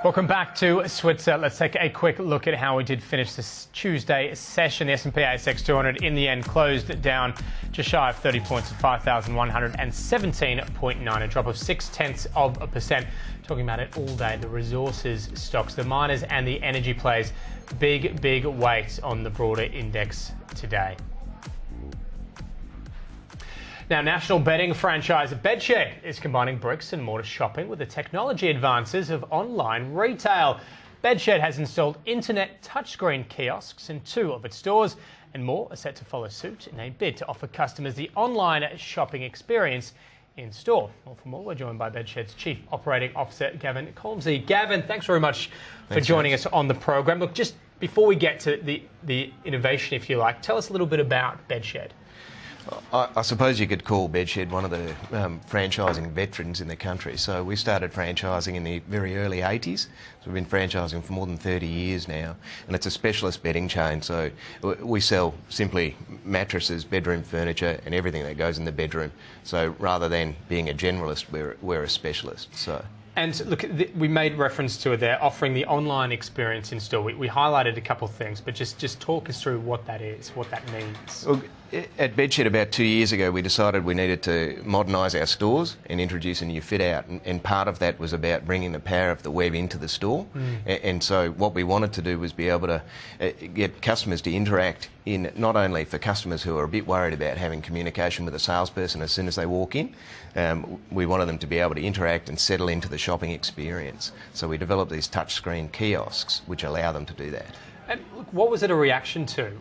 Welcome back to Switzer. Let's take a quick look at how we did finish this Tuesday session. The S&P ASX 200 in the end closed down just shy of 30 points at 5,117.9, a drop of 0.6%. Talking about it all day, the resources stocks, the miners and the energy plays, big weight on the broader index today. Now, national bedding franchise Bedshed is combining bricks and mortar shopping with the technology advances of online retail. Bedshed has installed internet touchscreen kiosks in 2 of its stores, and more are set to follow suit in a bid to offer customers the online shopping experience in store. Well, for more, we're joined by Bedshed's Chief Operating Officer, Gavin Culmsee. Gavin, thanks very much for joining us on the program. Look, just before we get to the innovation, if you like, tell us a little bit about Bedshed. I suppose you could call Bedshed one of the franchising veterans in the country. So we started franchising in the very early 80s. So we've been franchising for more than 30 years now. And it's a specialist bedding chain. So we sell simply mattresses, bedroom furniture and everything that goes in the bedroom. So rather than being a generalist, we're a specialist. So. And look, we made reference to it there, offering the online experience in store. We highlighted a couple of things, but just talk us through what that is, what that means. Well, at Bedshed about 2 years ago, we decided we needed to modernise our stores and introduce a new fit out. And part of that was about bringing the power of the web into the store. And so what we wanted to do was be able to get customers to interact in, not only for customers who are a bit worried about having communication with a salesperson as soon as they walk in, we wanted them to be able to interact and settle into the shopping experience. So we developed these touchscreen kiosks which allow them to do that. And look, what was it a reaction to?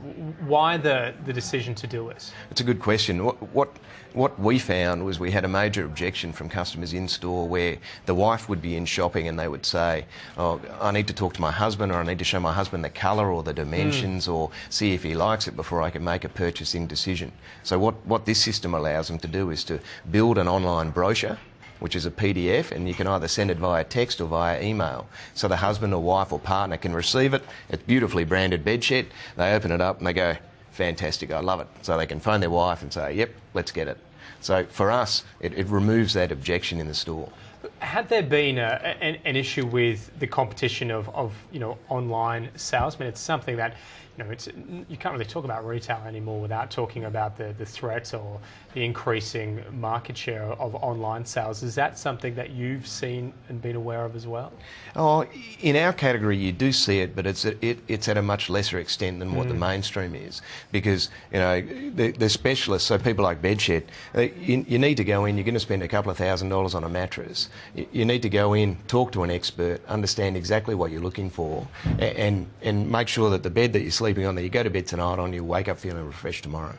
Why the decision to do this? It's a good question. What we found was we had a major objection from customers in store where the wife would be in shopping and they would say, oh, I need to talk to my husband, or I need to show my husband the colour or the dimensions or see if he likes it before I can make a purchasing decision. So what this system allows them to do is to build an online brochure, which is a PDF, and you can either send it via text or via email. So the husband or wife or partner can receive it. It's beautifully branded Bedshed. They open it up and they go, fantastic, I love it. So they can phone their wife and say, yep, let's get it. So for us, it removes that objection in the store. Had there been an issue with the competition of online sales? I mean, it's something that you can't really talk about retail anymore without talking about the threat or the increasing market share of online sales. Is that something that you've seen and been aware of as well? Oh, in our category, you do see it, but it's at a much lesser extent than what the mainstream is, because the specialists, so people like Bedshed, you need to go in. You're going to spend a couple of $1,000s on a mattress. You need to go in, talk to an expert, understand exactly what you're looking for, and make sure that the bed that you're sleeping on, that you go to bed tonight on, you wake up feeling refreshed tomorrow.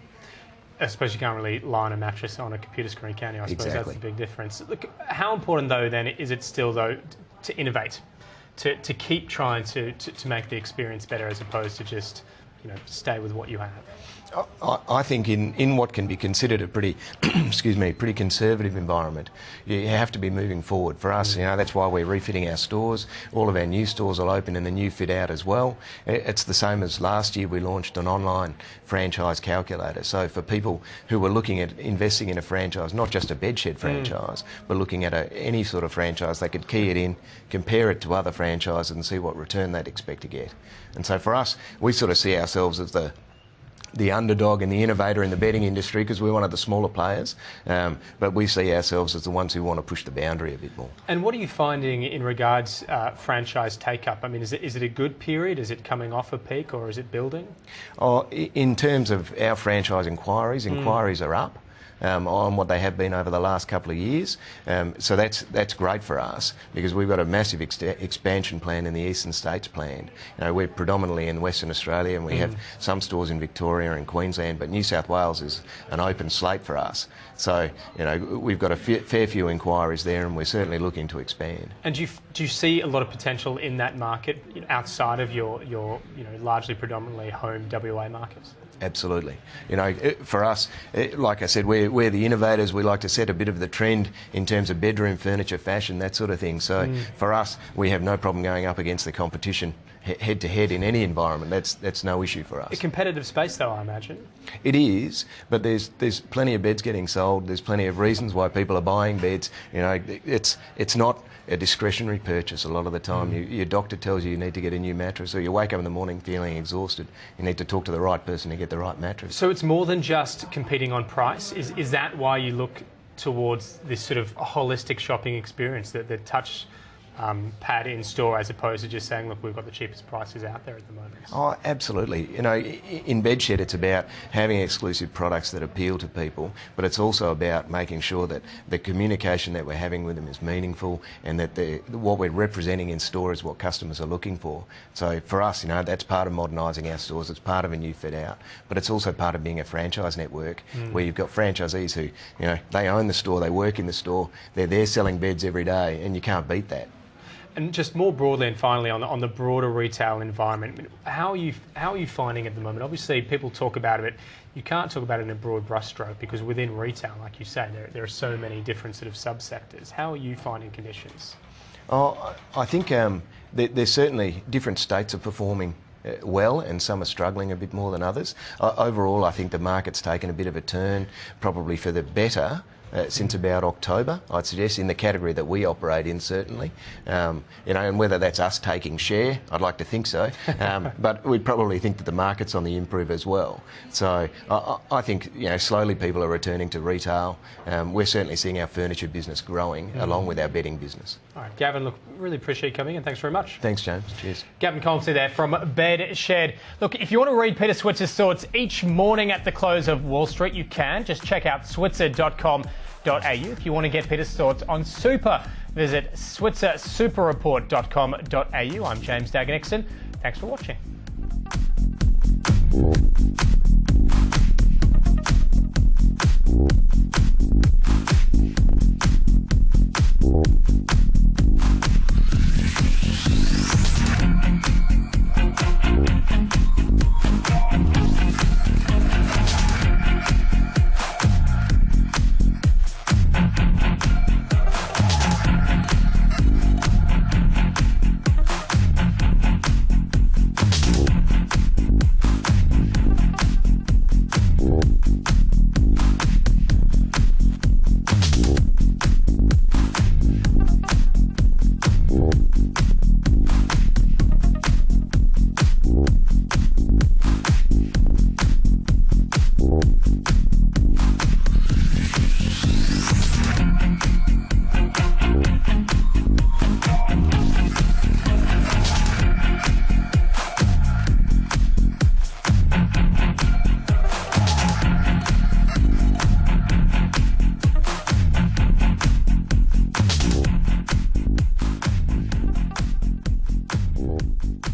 I suppose you can't really lie on a mattress on a computer screen, can you? I suppose Exactly. That's the big difference. Look, how important though then is it still though to innovate, to keep trying to make the experience better as opposed to just stay with what you have? I think in what can be considered a pretty, pretty conservative environment, you have to be moving forward. For us, that's why we're refitting our stores. All of our new stores will open in the new fit out as well. It's the same as last year. We launched an online franchise calculator. So for people who were looking at investing in a franchise, not just a Bedshed franchise, but looking at any sort of franchise, they could key it in, compare it to other franchises and see what return they'd expect to get. And so for us, we sort of see ourselves as the underdog and the innovator in the bedding industry because we're one of the smaller players, but we see ourselves as the ones who want to push the boundary a bit more. And what are you finding in regards franchise take-up? I mean, is it a good period? Is it coming off a peak or is it building? In terms of our franchise inquiries are up. On what they have been over the last couple of years. So that's great for us because we've got a massive expansion plan in the eastern states planned. We're predominantly in Western Australia and we have some stores in Victoria and Queensland, but New South Wales is an open slate for us. So we've got a fair few inquiries there and we're certainly looking to expand. And do you see a lot of potential in that market outside of your largely predominantly home WA markets? Absolutely. For us, like I said, we're the innovators. We like to set a bit of the trend in terms of bedroom furniture, fashion, that sort of thing. So for us, we have no problem going up against the competition head to head in any environment. That's no issue for us. A competitive space, though, I imagine. It is, but there's plenty of beds getting sold. There's plenty of reasons why people are buying beds. You know, it's not a discretionary purchase a lot of the time. Your doctor tells you need to get a new mattress, or you wake up in the morning feeling exhausted. You need to talk to the right person to get the right mattress. So it's more than just competing on price. Is that why you look towards this sort of holistic shopping experience, the touch pad in store, as opposed to just saying, look, we've got the cheapest prices out there at the moment? Oh, absolutely. You know, in Bedshed, it's about having exclusive products that appeal to people, but it's also about making sure that the communication that we're having with them is meaningful, and that what we're representing in store is what customers are looking for. So for us, you know, that's part of modernising our stores. It's part of a new fit out, but it's also part of being a franchise network where you've got franchisees who, you know, they own the store, they work in the store, they're there selling beds every day, and you can't beat that. And just more broadly and finally on the broader retail environment, how are you finding at the moment? Obviously, people talk about it. You can't talk about it in a broad brushstroke because within retail, like you say, there are so many different sort of subsectors. How are you finding conditions? Oh, I think there's certainly different states are performing well, and some are struggling a bit more than others. Overall, I think the market's taken a bit of a turn, probably for the better, since about October, I'd suggest, in the category that we operate in, certainly. You know, and whether that's us taking share, I'd like to think so, but we'd probably think that the market's on the improve as well. So I think, you know, slowly people are returning to retail. We're certainly seeing our furniture business growing along with our bedding business. All right, Gavin, look, really appreciate you coming in. Thanks very much. Thanks, James. Cheers. Gavin Culmsee there from Bedshed. Look, if you want to read Peter Switzer's thoughts each morning at the close of Wall Street, you can. Just check out switzer.com.au. If you want to get Peter's thoughts on super, visit switzersuperreport.com.au. I'm James Dagan-Nixon. Thanks for watching.